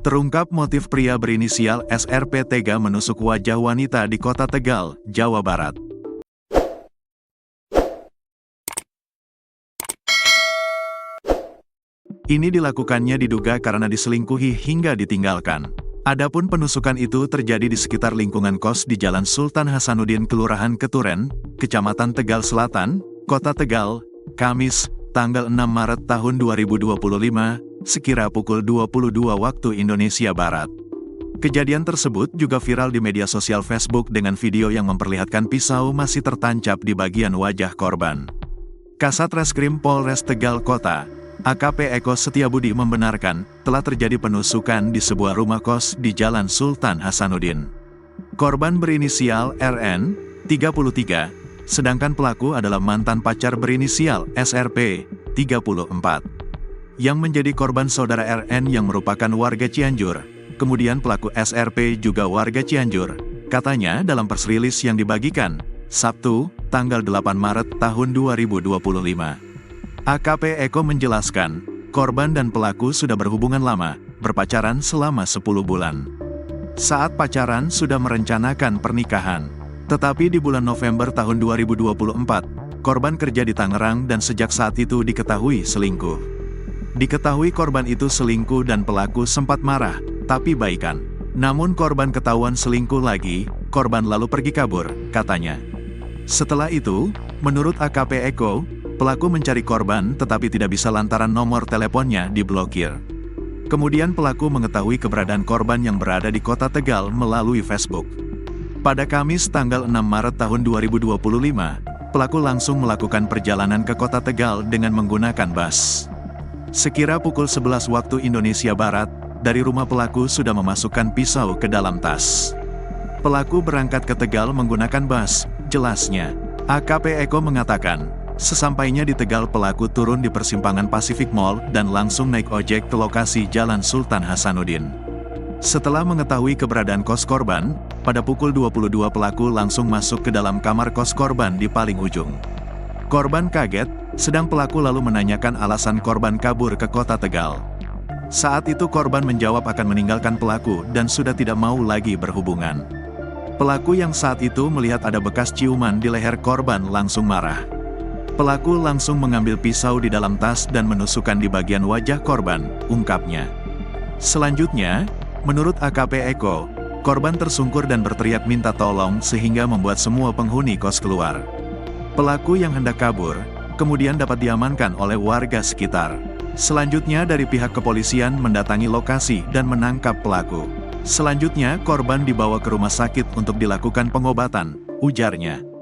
Terungkap motif pria berinisial SRP tega menusuk wajah wanita di kota Tegal, Jawa Barat. Ini dilakukannya diduga karena diselingkuhi hingga ditinggalkan. Adapun penusukan itu terjadi di sekitar lingkungan kos di Jalan Sultan Hasanuddin, Kelurahan Keturen, Kecamatan Tegal Selatan, Kota Tegal, Kamis, tanggal 6 Maret tahun 2025, sekira pukul 22 waktu Indonesia Barat. Kejadian tersebut juga viral di media sosial Facebook dengan video yang memperlihatkan pisau masih tertancap di bagian wajah korban. Kasat Reskrim Polres Tegal Kota, AKP Eko Setiabudi membenarkan, telah terjadi penusukan di sebuah rumah kos di Jalan Sultan Hasanuddin. Korban berinisial RN, 33, sedangkan pelaku adalah mantan pacar berinisial SRP, 34. Yang menjadi korban saudara RN yang merupakan warga Cianjur. Kemudian pelaku SRP juga warga Cianjur, katanya dalam press release yang dibagikan, Sabtu, tanggal 8 Maret tahun 2025. AKP Eko menjelaskan, korban dan pelaku sudah berhubungan lama, berpacaran selama 10 bulan. Saat pacaran sudah merencanakan pernikahan. Tetapi di bulan November tahun 2024, korban kerja di Tangerang dan sejak saat itu diketahui selingkuh. Diketahui korban itu selingkuh dan pelaku sempat marah, tapi baikan. Namun korban ketahuan selingkuh lagi, korban lalu pergi kabur, katanya. Setelah itu, menurut AKP Eko, pelaku mencari korban tetapi tidak bisa lantaran nomor teleponnya diblokir. Kemudian pelaku mengetahui keberadaan korban yang berada di kota Tegal melalui Facebook. Pada Kamis tanggal 6 Maret tahun 2025, pelaku langsung melakukan perjalanan ke kota Tegal dengan menggunakan bus. Sekira pukul 11 waktu Indonesia Barat, dari rumah pelaku sudah memasukkan pisau ke dalam tas. Pelaku berangkat ke Tegal menggunakan bus, jelasnya. AKP Eko mengatakan, sesampainya di Tegal pelaku turun di persimpangan Pacific Mall dan langsung naik ojek ke lokasi Jalan Sultan Hasanuddin. Setelah mengetahui keberadaan kos korban, pada pukul 22 pelaku langsung masuk ke dalam kamar kos korban di paling ujung. Korban kaget, sedang pelaku lalu menanyakan alasan korban kabur ke kota Tegal. Saat itu korban menjawab akan meninggalkan pelaku dan sudah tidak mau lagi berhubungan. Pelaku yang saat itu melihat ada bekas ciuman di leher korban langsung marah. Pelaku langsung mengambil pisau di dalam tas dan menusukkan di bagian wajah korban, ungkapnya. Selanjutnya, menurut AKP Eko, korban tersungkur dan berteriak minta tolong sehingga membuat semua penghuni kos keluar. Pelaku yang hendak kabur, kemudian dapat diamankan oleh warga sekitar. Selanjutnya dari pihak kepolisian mendatangi lokasi dan menangkap pelaku. Selanjutnya korban dibawa ke rumah sakit untuk dilakukan pengobatan, ujarnya.